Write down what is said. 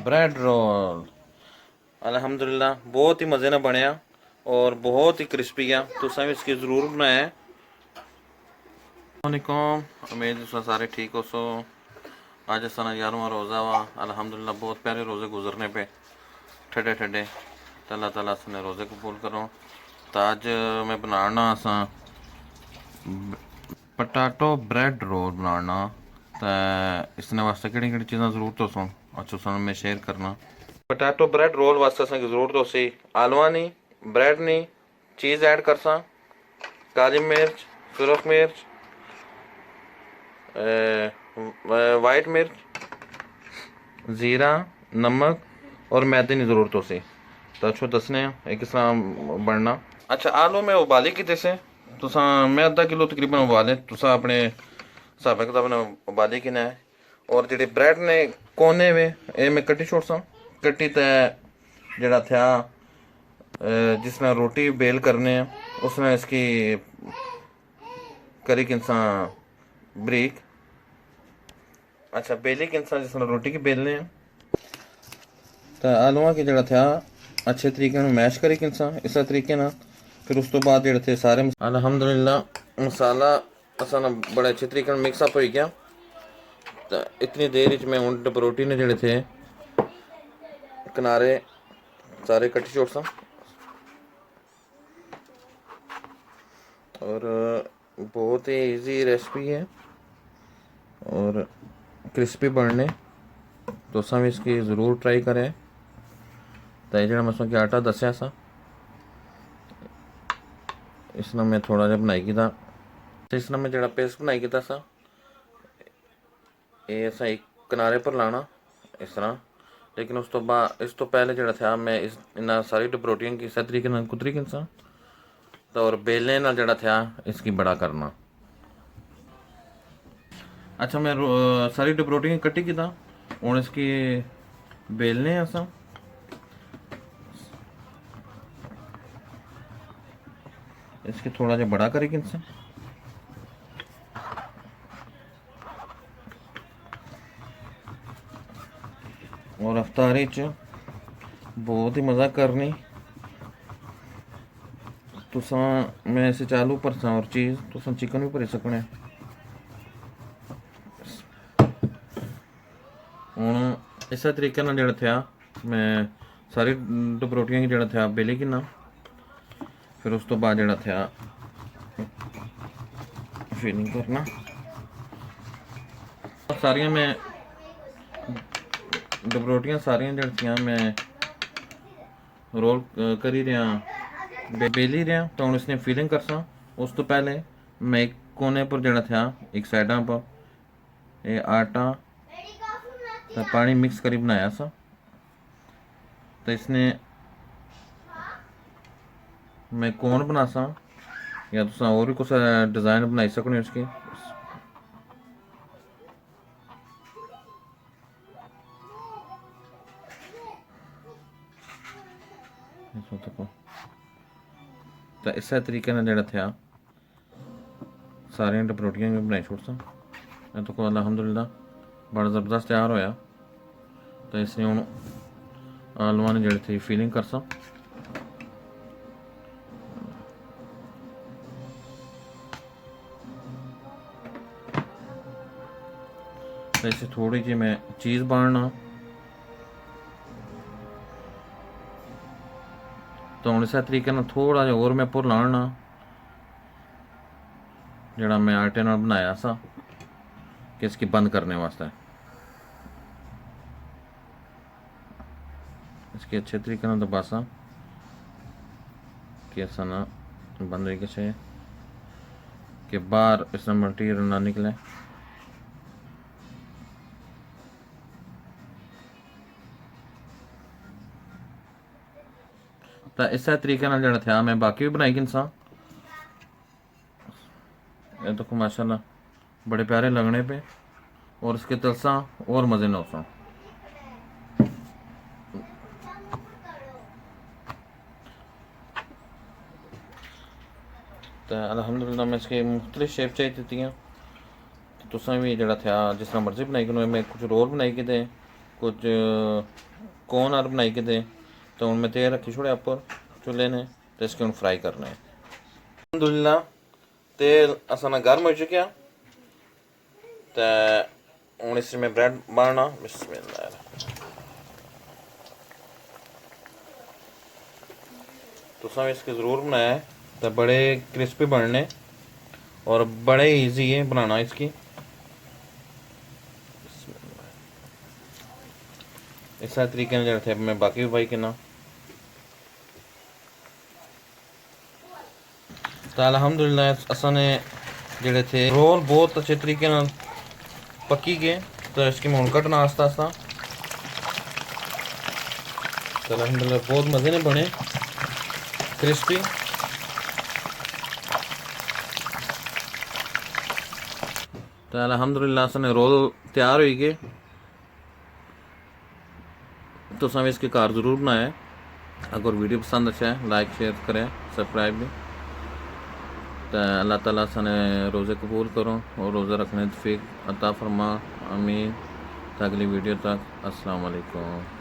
Bread roll अल्हम्दुलिल्लाह बहुत ही मज़े ना बनया और बहुत ही क्रिस्पी है। तुसा भी इसकी ज़रूर बनाया। वालेकुम, उम्मीद तुसा सारे ठीक हो। सो अज असा 11वां रोज़ा वा। अल्हम्दुलिल्लाह बहुत प्यारे रोज़े गुजरने पे ठंडे ठंडे। तो अल्लाह ताला असने रोज़े कबूल करो। तो अज मैं बनाना असा पटाटो ब्रेड रोल बनाना। तो इसने वास्ते केड़ी केड़ी चीज़ां ज़रूरत हो सो अच्छा सन मैं शेयर करना। पटाटो ब्रेड रोल वास्ते असांखे ज़रूरत हो सी आलूआ नी, ब्रेड नी, चीज़ ऐड कर सा, काली मिर्च, सुरख मिर्च, वाइट मिर्च, ज़ीरा, नमक और मैदे की ज़रूरत हो सी। तो अच्छो दसने एक किस तरह बनना। अच्छा आलू में उबाली कि से तुसा मैं अद्धा किलो तकरीबन उबाले तुसा अपने हिसाब किताब ने उबाली कि है। और जी ब्रेड ने कोने में ये मैं कट्टी छोड़ सा कट्टी तो जड़ा था जिसने रोटी बेल करने उसने इसकी करी किंसा ब्रीक। अच्छा बेली किंसा जिसने रोटी की बेलने तो आलूआ की जड़ा था अच्छे तरीके मैश करी किंसा इस तरीके ना। फिर उस तो बाद जड़े थे सारे अल्हम्दुलिल्लाह मसाला असा बड़े अच्छे तरीके मिक्सअप हो गया। तो इतनी देर में हूँ रोटी ने जड़े थे किनारे सारे कट्टी छोड़ सा। और बहुत ही इजी रेसिपी है और क्रिस्पी बनने तो सब इसकी ज़रूर ट्राई करें। तो ये जो मैं कि आटा दसिया सा इसने मैं थोड़ा जहा बनाई था। तो इसने मैं जो पेस्ट बनाई किया सा ये असा एक किनारे पर लाना इस तरह। लेकिन उस तो बाद इस तो पहले जड़ा था मैं इस इन्ना सारी प्रोटीन की इस तरीके कुतरी किसा तो और बेलने ना जड़ा था इसकी बड़ा करना। अच्छा मैं सारी प्रोटीन कट्टी की था हूँ इसकी बेलने असा इसके थोड़ा जहा बड़ा करे किनसे। और अफ्तारी च बहुत ही मज़ा करनी तुसा मैं इसे चालू भरसा और चीज़ तुसा चिकन भी भरी सकने। हूँ इस तरीके जड़ा था मैं सारी प्रोटीन की जड़ा था बेली किना। फिर उस तो बाद जड़ा था फिलिंग करना सारिया मैं डबरोटियाँ सारिया जड़िया मैं रोल करी रहा बेली रहा। तो हूँ इसने फिलिंग कर सा। उस तो पहले मैं एक कोने पर जड़ा था एक साइडा पर ये आटा तो पानी मिक्स करी बनाया सा। तो इसने मैं कोन बना सा या तुम और भी कुछ डिज़ाइन बनाई सकने उसकी। तो इस तरीके जड़ा था सारिया रोटियां भी बनाई छोड़ सा। तो को अल्हम्दुलिल्लाह बड़ा ज़बरदस्त तैयार होया। तो इसने हूँ आलुआ ने जड़ी थी फीलिंग कर सा। तो इसे थोड़ी जी मैं चीज़ बाढ़ना। तो हूँ इस तरीके थोड़ा जहा और मैं पुर लाना जड़ा मैं आटे नाल बनाया सा कि इसकी बंद करने वास्ते इसकी अच्छे तरीके दबासा कि ऐसा ना बंद तरीके से कि बाहर इसमें मटीरियल ना निकले। तो इस तरीके जड़ा था मैं बाकी भी बनाई किनसा। ये तो माशाल्लाह बड़े प्यारे लगने पे और इसके तलसा और मज़े न होसा। तो अल्हम्दुलिल्लाह मैं इसकी मुख्तलिफ शेप चाहिए थी। तो तुसा भी जड़ा था जिस तरह मर्जी बनाई कि मैं कुछ रोल बनाई कि कुछ कौन आर बनाई के दे तो हूँ मैं तेल रखी छोड़े ऊपर चूल्हे ने तो इसके हूँ फ्राई करने अलहमदुलिल्लाह तेल असाना गर्म हो चुका तो हूँ इसमें ब्रेड बनाना बिस्मिल्लाह तो सब इसके ज़रूर बनाया है तो बड़े क्रिस्पी बनने और बड़े इजी है बनाना इसकी इस तरीके जो थे मैं बाकी भी भाई करना तो अल्हम्दुलिल्लाह असाने जड़े थे रोल बहुत अच्छे तरीके पकी गए तो इसकी मैं कटना आस्ता आस्ता तो अल्हम्दुलिल्लाह बहुत मज़े ने बने क्रिस्पी तो अल्हम्दुलिल्लाह असाने रोल तैयार हो गए तो सब इसके कार ज़रूर बनाए अगर वीडियो पसंद अच्छा है लाइक शेयर करें सब्सक्राइब भी तो अल्लाह ताला सने रोज़े कबूल करो और रोज़ा रखने तौफीक अता फरमा आमीन। अगली वीडियो तक अस्सलाम वालेकुम।